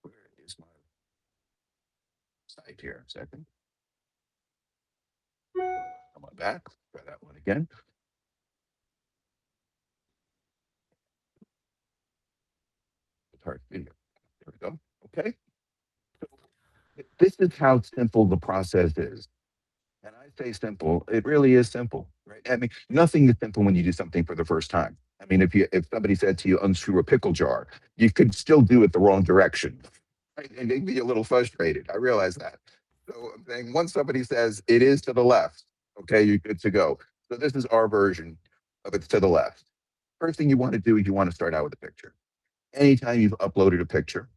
Where is my site here? A second. Come on back. Try that one again. Avatar studio. There we go. Okay. So this is how simple the process is. And I say simple, it really is simple, right? I mean, nothing is simple when you do something for the first time. I mean, if somebody said to you, unscrew a pickle jar, you could still do it the wrong direction. Right? And they'd be a little frustrated. I realize that. So I'm saying once somebody says it is to the left, okay, you're good to go. So this is our version of it's to the left. First thing you want to do is you want to start out with a picture. Anytime you've uploaded a picture,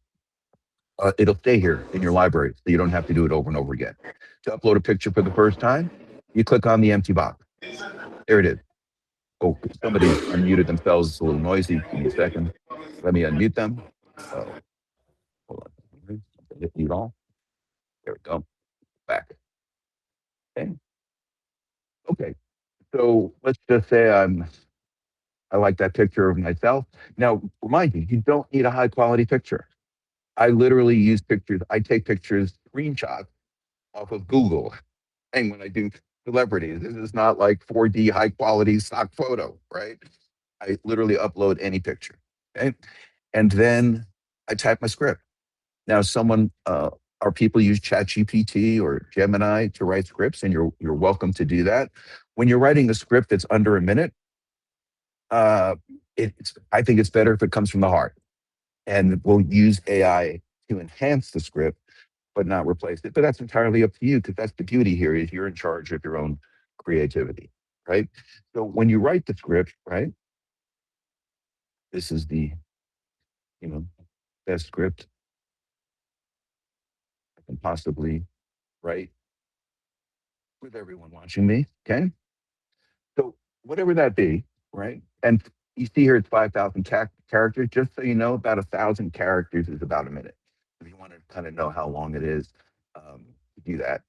it'll stay here in your library, so you don't have to do it over and over again. To upload a picture for the first time, you click on the empty box. There it is. Oh, somebody's unmuted themselves. It's a little noisy. Give me a second. Let me unmute them. Oh, hold on. Hit mute all. There we go. Back. Okay. Okay. So let's just say I like that picture of myself. Now, remind you, you don't need a high quality picture. I literally use pictures. I take pictures, screenshots off of Google. And when I do celebrities, this is not like 4D high quality stock photo, right? I literally upload any picture. Okay. And then I type my script. Now, someone Our people use ChatGPT or Gemini to write scripts, and you're welcome to do that. When you're writing a script that's under a minute, uh, I think it's better if it comes from the heart, and we'll use AI to enhance the script, but not replace it. But that's entirely up to you, because that's the beauty here, is you're in charge of your own creativity, right? So when you write the script, right, this is the, you know, best script I can possibly write with everyone watching me. Okay. So whatever that be, right? And you see here it's 5,000 characters. Just so you know, about 1,000 characters is about a minute. If you want to kind of know how long it is, do that.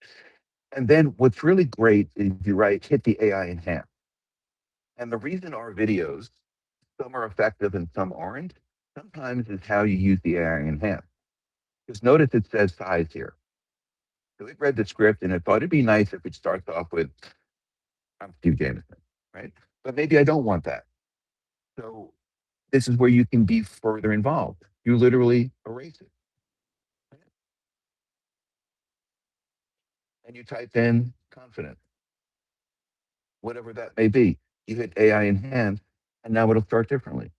And then what's really great is you hit the AI enhance. And the reason our videos, some are effective and some aren't, sometimes is how you use the AI enhance. Because notice it says size here. So it read the script and it thought it'd be nice if it starts off with, I'm Steve Jameson, right? But maybe I don't want that. So this is where you can be further involved. You literally erase it. And you type in confident, whatever that may be. You hit AI enhance, and now it'll start differently.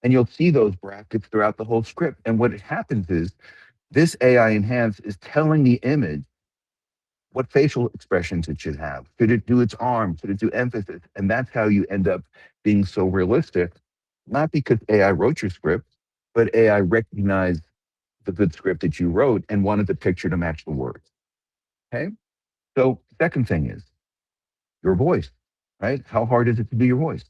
And you'll see those brackets throughout the whole script. And what happens is this AI enhance is telling the image what facial expressions it should have. Should it do its arm? Should it do emphasis? And that's how you end up being so realistic, not because AI wrote your script, but AI recognized the good script that you wrote and wanted the picture to match the words. Okay. So, second thing is your voice, right? How hard is it to do your voice?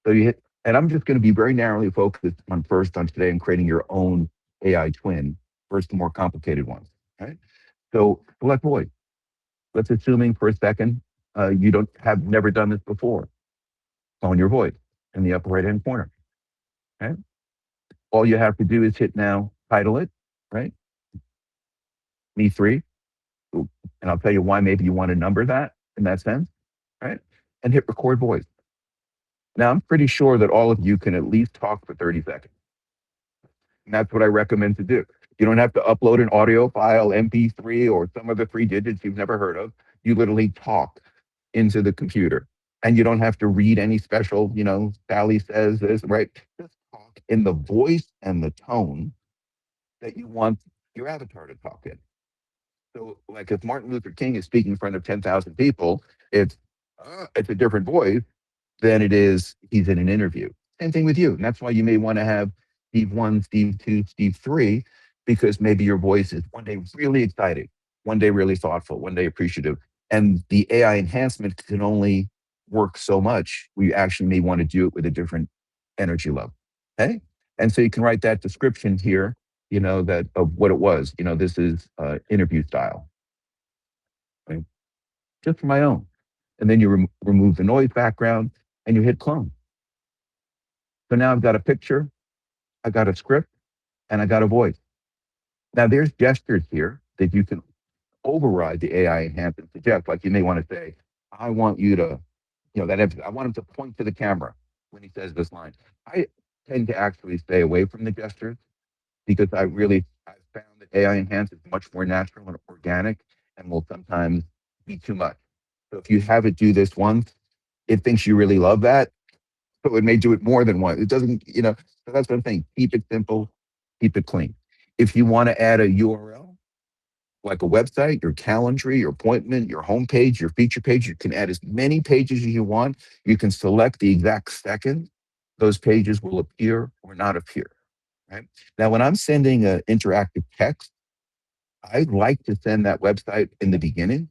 So you hit, and I'm just going to be very narrowly focused on today and creating your own AI twin versus the more complicated ones. Right. So select voice. Let's assuming for a second you don't have never done this before. Tone your voice in the upper right hand corner. Okay. All you have to do is hit now, title it, right? Me three. And I'll tell you why maybe you want to number that in that sense, right? And hit record voice. Now, I'm pretty sure that all of you can at least talk for 30 seconds. And that's what I recommend to do. You don't have to upload an audio file, MP3, or some of the 3 digits you've never heard of. You literally talk into the computer. And you don't have to read any special, Sally says this, right? Just talk in the voice and the tone that you want your avatar to talk in. So, like if Martin Luther King is speaking in front of 10,000 people, it's a different voice than it is he's in an interview. Same thing with you. And that's why you may want to have Steve 1, Steve 2, Steve 3, because maybe your voice is one day really exciting, one day really thoughtful, one day appreciative. And the AI enhancement can only work so much. We actually may want to do it with a different energy level. Okay. And so you can write that description here, that of what it was. This is interview style, right? Just for my own. And then you remove the noise background and you hit clone. So now I've got a picture, I got a script, and I got a voice. Now there's gestures here that you can override the AI enhancement suggest. Like you may want to say, I want you to, I want him to point to the camera when he says this line. I tend to actually stay away from the gestures because I've found that AI enhanced is much more natural and organic and will sometimes be too much. So if you have it do this once, it thinks you really love that, so it may do it more than once. It doesn't, so that's what I'm saying. Keep it simple, keep it clean. If you want to add a URL, like a website, your calendar, your appointment, your homepage, your feature page, you can add as many pages as you want. You can select the exact second those pages will appear or not appear. Right? Now, when I'm sending an interactive text, I'd like to send that website in the beginning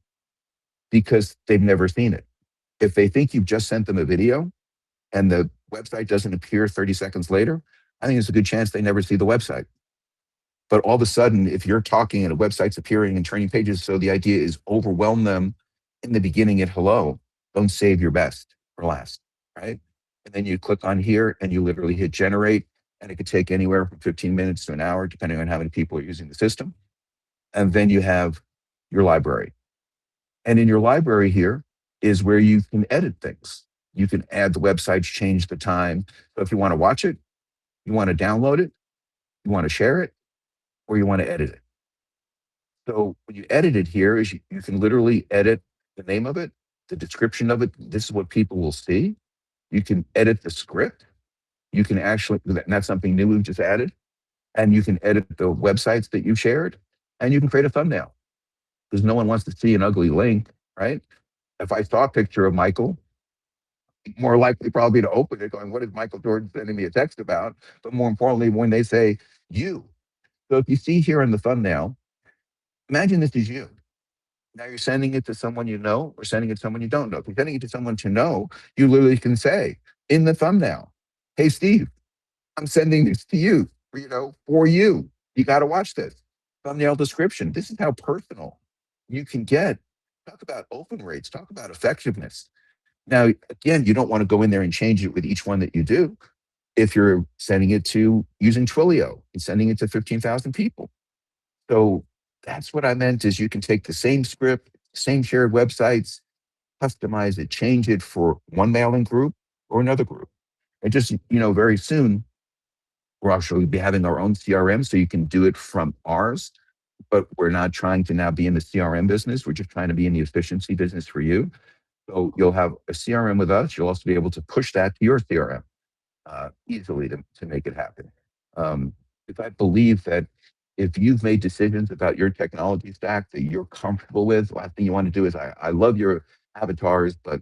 because they've never seen it. If they think you've just sent them a video and the website doesn't appear 30 seconds later, I think it's a good chance they never see the website. But all of a sudden, if you're talking and a website's appearing in training pages, so the idea is overwhelm them in the beginning at hello. Don't save your best for last, right? And then you click on here and you literally hit generate, and it could take anywhere from 15 minutes to an hour, depending on how many people are using the system. And then you have your library. And in your library here is where you can edit things. You can add the websites, change the time. So if you want to watch it, you want to download it, you want to share it, or you want to edit it. So when you edit it here, is you can literally edit the name of it, the description of it. This is what people will see. You can edit the script. You can actually, and that's something new we've just added. And you can edit the websites that you shared, and you can create a thumbnail because no one wants to see an ugly link, right? If I saw a picture of Michael, more likely probably to open it going, what is Michael Jordan sending me a text about? But more importantly, when they say you. So if you see here in the thumbnail, imagine this is you. Now you're sending it to someone you know or sending it to someone you don't know. If you're sending it to someone to know, you literally can say in the thumbnail, hey, Steve, I'm sending this to you, for you. You got to watch this. Thumbnail description. This is how personal you can get. Talk about open rates, talk about effectiveness. Now, again, you don't want to go in there and change it with each one that you do. If you're sending it to using Twilio and sending it to 15,000 people. So that's what I meant is you can take the same script, same shared websites, customize it, change it for one mailing group or another group. And just, very soon we'll actually be having our own CRM so you can do it from ours. But we're not trying to now be in the CRM business. We're just trying to be in the efficiency business for you. So you'll have a CRM with us. You'll also be able to push that to your CRM easily to make it happen. If I believe that if you've made decisions about your technology stack that you're comfortable with, last thing you want to do is I love your avatars, but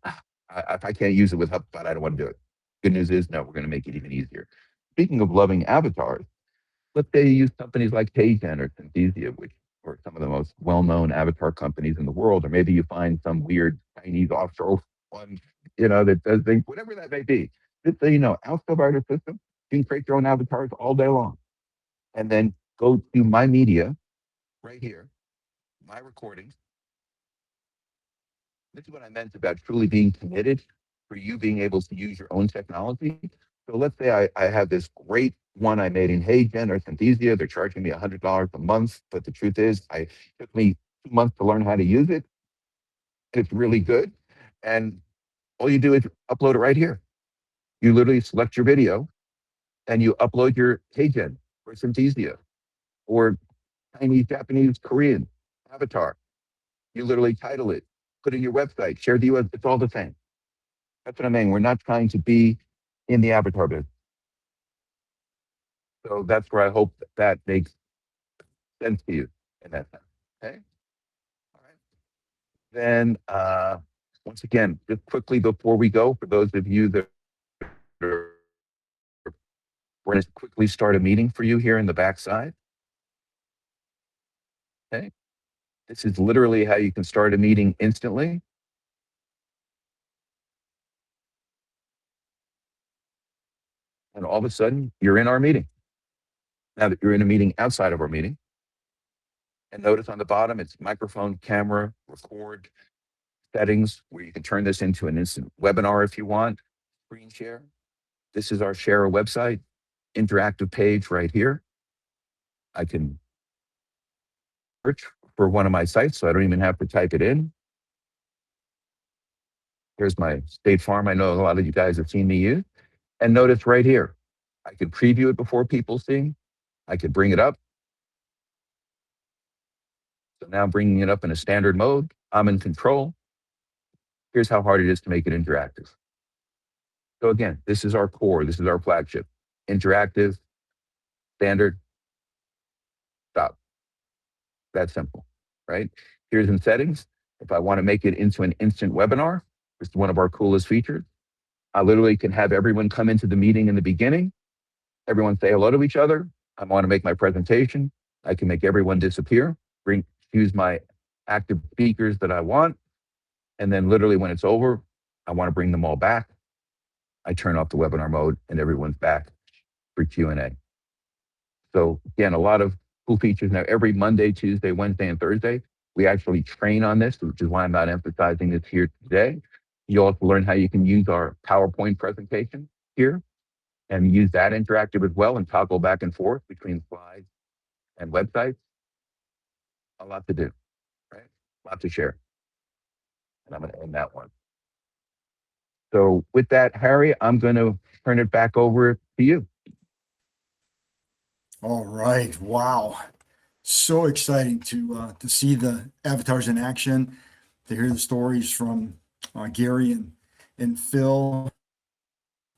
if I can't use it with HubSpot, I don't want to do it. Good news is, no, we're going to make it even easier. Speaking of loving avatars, let's say you use companies like Paygen or Synthesia, which are some of the most well-known avatar companies in the world, or maybe you find some weird Chinese offshore one, that does things, whatever that may be. Just so you know, outside of our system, you can create your own avatars all day long. And then go to my media right here, my recordings. This is what I meant about truly being committed for you being able to use your own technology. So let's say I have this great one I made in Heygen or Synthesia. They're charging me $100 a month. But the truth is, it took me 2 months to learn how to use it. It's really good. And all you do is upload it right here. You literally select your video and you upload your Heygen or Synthesia or Chinese, Japanese, Korean avatar. You literally title it, put it in your website, share the US. It's all the same. That's what I mean. We're not trying to be in the avatar business. So that's where I hope that makes sense to you in that sense. Okay. All right. Then, once again, just quickly before we go, for those of you that are, we're going to quickly start a meeting for you here in the backside. Okay. This is literally how you can start a meeting instantly. And all of a sudden, you're in our meeting. Now that you're in a meeting outside of our meeting, and notice on the bottom, it's microphone, camera, record, settings, where you can turn this into an instant webinar if you want, screen share. This is our share a website, interactive page right here. I can search for one of my sites, so I don't even have to type it in. Here's my State Farm. I know a lot of you guys have seen me use. And notice right here, I could preview it before people see. I could bring it up. So now I'm bringing it up in a standard mode. I'm in control. Here's how hard it is to make it interactive. So again, this is our core. This is our flagship. Interactive, standard, stop. That simple, right? Here's in settings. If I want to make it into an instant webinar, this is one of our coolest features. I literally can have everyone come into the meeting in the beginning. Everyone say hello to each other. I want to make my presentation. I can make everyone disappear, choose my active speakers that I want. And then literally when it's over, I want to bring them all back. I turn off the webinar mode and everyone's back for Q&A. So again, a lot of cool features. Now, every Monday, Tuesday, Wednesday, and Thursday, we actually train on this, which is why I'm not emphasizing this here today. You also learn how you can use our PowerPoint presentation here and use that interactive as well and toggle back and forth between slides and websites. A lot to do, right? A lot to share. And I'm going to end that one. So with that, Harry, I'm going to turn it back over to you. All right. Wow. so exciting to see the avatars in action, to hear the stories from Gary and Phil,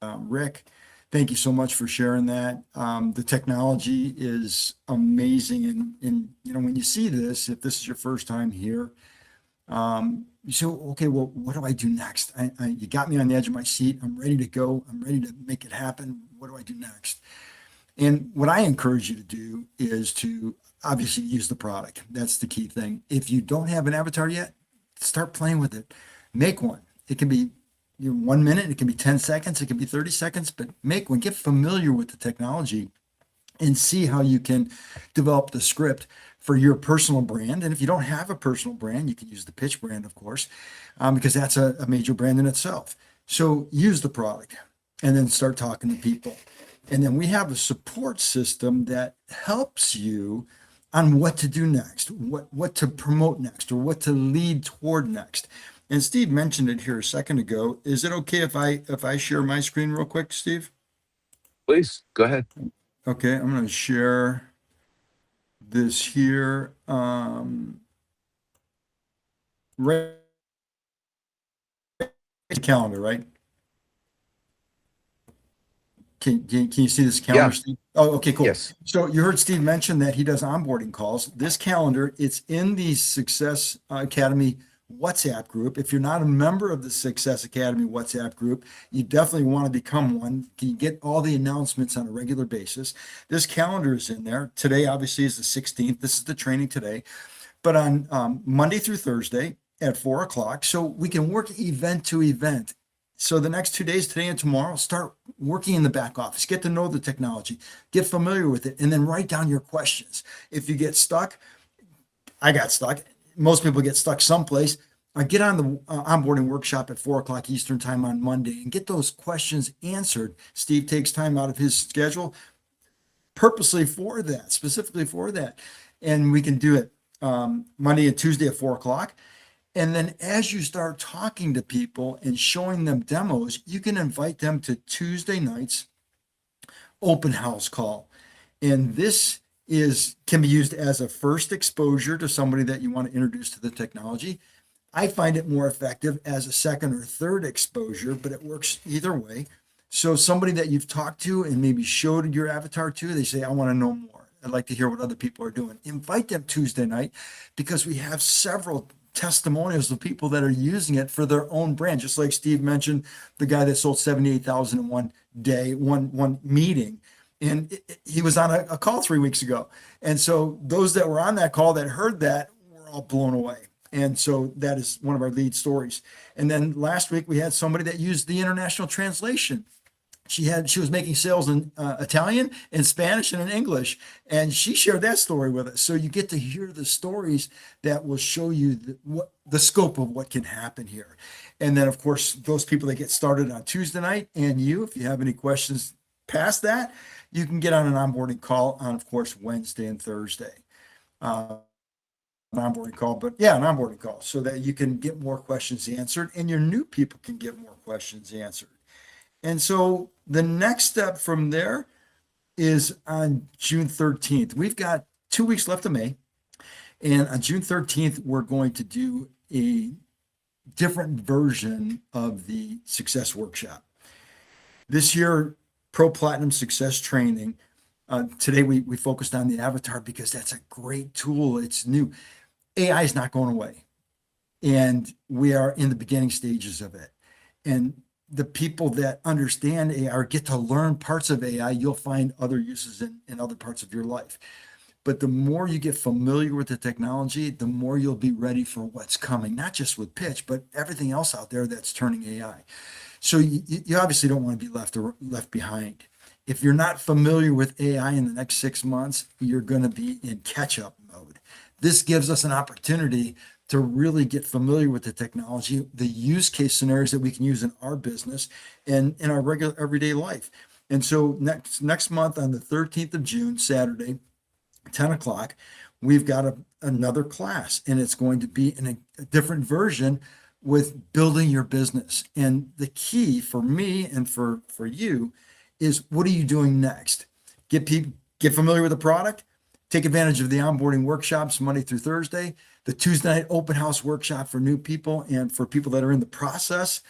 Rick. Thank you so much for sharing that. The technology is amazing, and when you see this, if this is your first time here, you say, okay, well, what do I do next? You got me on the edge of my seat. I'm ready to go. I'm ready to make it happen. What do I do next? And what I encourage you to do is to obviously use the product. That's the key thing. If you don't have an avatar yet, start playing with it. Make one. It can be 1 minute, it can be 10 seconds, it can be 30 seconds, but make one. Get familiar with the technology and see how you can develop the script for your personal brand. And if you don't have a personal brand, you can use the Pitch brand, of course, because that's a major brand in itself. So use the product and then start talking to people. And then we have a support system that helps you on what to do next, what to promote next, or what to lead toward next. And Steve mentioned it here a second ago. Is it okay if I share my screen real quick, Steve? Please go ahead. Okay, I'm going to share this here. Right, calendar, right? Can you see this calendar, Yeah. Steve? Oh, okay, cool. Yes. So you heard Steve mention that he does onboarding calls. This calendar, it's in the Success Academy WhatsApp group. If you're not a member of the Success Academy WhatsApp group, you definitely want to become one. You get all the announcements on a regular basis. This calendar is in there. Today, obviously, is the 16th. This is the training today. But on Monday through Thursday at 4 o'clock, so we can work event to event. So the next 2 days, today and tomorrow, start working in the back office, get to know the technology, get familiar with it, and then write down your questions. If you get stuck, I got stuck. Most people get stuck someplace. Get on the onboarding workshop at 4 o'clock Eastern time on Monday and get those questions answered. Steve takes time out of his schedule purposely for that, specifically for that. And we can do it Monday and Tuesday at 4 o'clock. And then as you start talking to people and showing them demos, you can invite them to Tuesday night's open house call. And this can be used as a first exposure to somebody that you want to introduce to the technology. I find it more effective as a second or third exposure, but it works either way. So somebody that you've talked to and maybe showed your avatar to, they say, I want to know more. I'd like to hear what other people are doing. Invite them Tuesday night, because we have several testimonials of people that are using it for their own brand. Just like Steve mentioned, the guy that sold 78,000 in one day, one meeting. And he was on a call 3 weeks ago. And so those that were on that call that heard that were all blown away. And so that is one of our lead stories. And then last week we had somebody that used the international translation. She was making sales in Italian, in Spanish, and in English, and she shared that story with us. So you get to hear the stories that will show you the scope of what can happen here. And then, of course, those people that get started on Tuesday night, and if you have any questions past that, you can get on an onboarding call on, of course, Wednesday and Thursday. An onboarding call, so that you can get more questions answered, and your new people can get more questions answered. And so the next step from there is on June 13th. We've got 2 weeks left of May. And on June 13th, we're going to do a different version of the Success Workshop. This year, Pro Platinum Success Training. Today, we focused on the avatar because that's a great tool. It's new. AI is not going away. And we are in the beginning stages of it. And the people that understand AI or get to learn parts of AI, you'll find other uses in other parts of your life. But the more you get familiar with the technology, the more you'll be ready for what's coming, not just with Pitch, but everything else out there that's turning AI. So you obviously don't want to be left behind. If you're not familiar with AI in the next 6 months, you're going to be in catch-up mode. This gives us an opportunity to really get familiar with the technology, the use case scenarios that we can use in our business and in our regular everyday life. And so next month on the 13th of June, Saturday, 10 o'clock, we've got another class, and it's going to be in a different version with building your business. And the key for me and for you is, what are you doing next? Get familiar with the product, Take advantage of the onboarding workshops Monday through Thursday, the Tuesday night open house workshop for new people and for people that are in the process.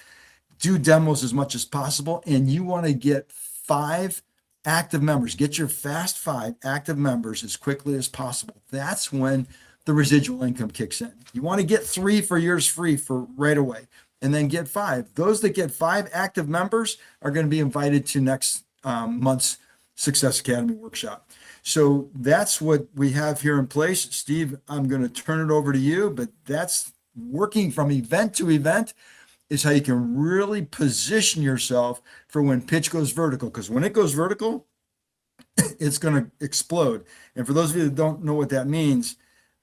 Do demos as much as possible. And you want to get 5 active members. Get your fast 5 active members as quickly as possible. That's when the residual income kicks in. You want to get 3 for yours free for right away, and then get 5. Those that get 5 active members are going to be invited to next month's Success Academy workshop. So that's what we have here in place. Steve, I'm going to turn it over to you, but that's working from event to event is how you can really position yourself for when pitch goes vertical. Because when it goes vertical, it's going to explode. And for those of you that don't know what that means,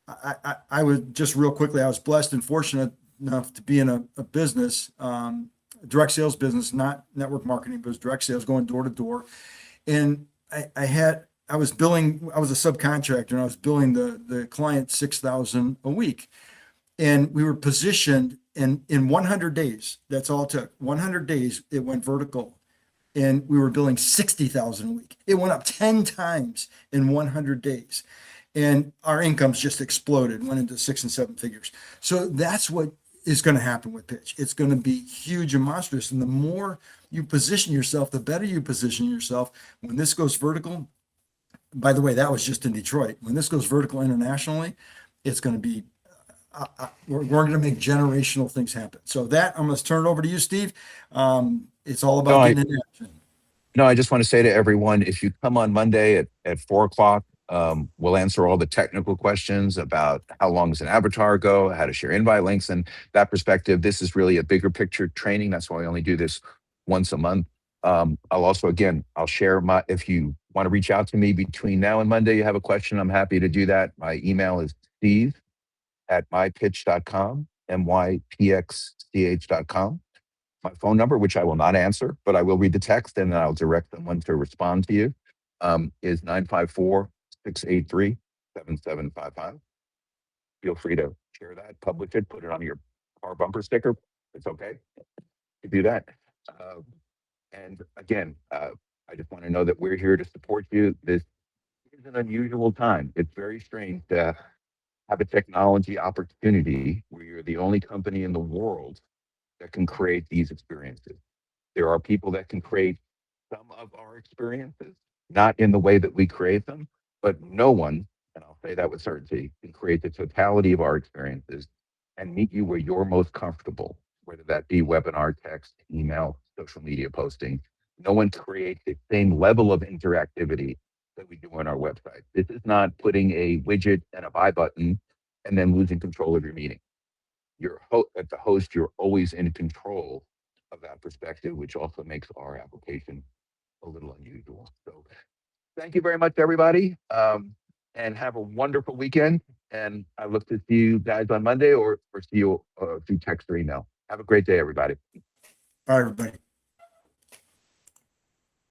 I was just real quickly, I was blessed and fortunate enough to be in a business, direct sales business, not network marketing, but it was direct sales, going door to door. And I was a subcontractor, and I was billing the client $6,000 a week. And we were positioned in 100 days. That's all it took. 100 days, it went vertical. And we were billing $60,000 a week. It went up 10 times in 100 days. And our incomes just exploded, went into 6 and 7 figures. So that's what is going to happen with pitch. It's going to be huge and monstrous. And the more you position yourself, the better you position yourself. When this goes vertical, by the way, that was just in Detroit. When this goes vertical internationally, it's going to be, we're going to make generational things happen. So that, I'm going to turn it over to you, Steve. It's all about getting in action. No, I just want to say to everyone, if you come on Monday at 4 o'clock, we'll answer all the technical questions about how long does an avatar go, how to share invite links, and that perspective. This is really a bigger picture training. That's why I only do this once a month. I'll also, again, I'll share if you want to reach out to me between now and Monday, you have a question, I'm happy to do that. My email is steve@mypitch.com, mypxch.com. My phone number, which I will not answer, but I will read the text and then I'll direct someone to respond to you, is 954-683-7755. Feel free to share that, publish it, put it on your car bumper sticker. It's okay to do that. And again, I just want to know that we're here to support you. This is an unusual time. It's very strange to have a technology opportunity where you're the only company in the world that can create these experiences. There are people that can create some of our experiences, not in the way that we create them, but no one, and I'll say that with certainty, can create the totality of our experiences and meet you where you're most comfortable, whether that be webinar, text, email, social media posting. No one creates the same level of interactivity that we do on our website. This is not putting a widget and a buy button and then losing control of your meeting. At the host, you're always in control of that perspective, which also makes our application a little unusual. So thank you very much, everybody, and have a wonderful weekend. And I look to see you guys on Monday or see you through text or email. Have a great day, everybody. All right, everybody.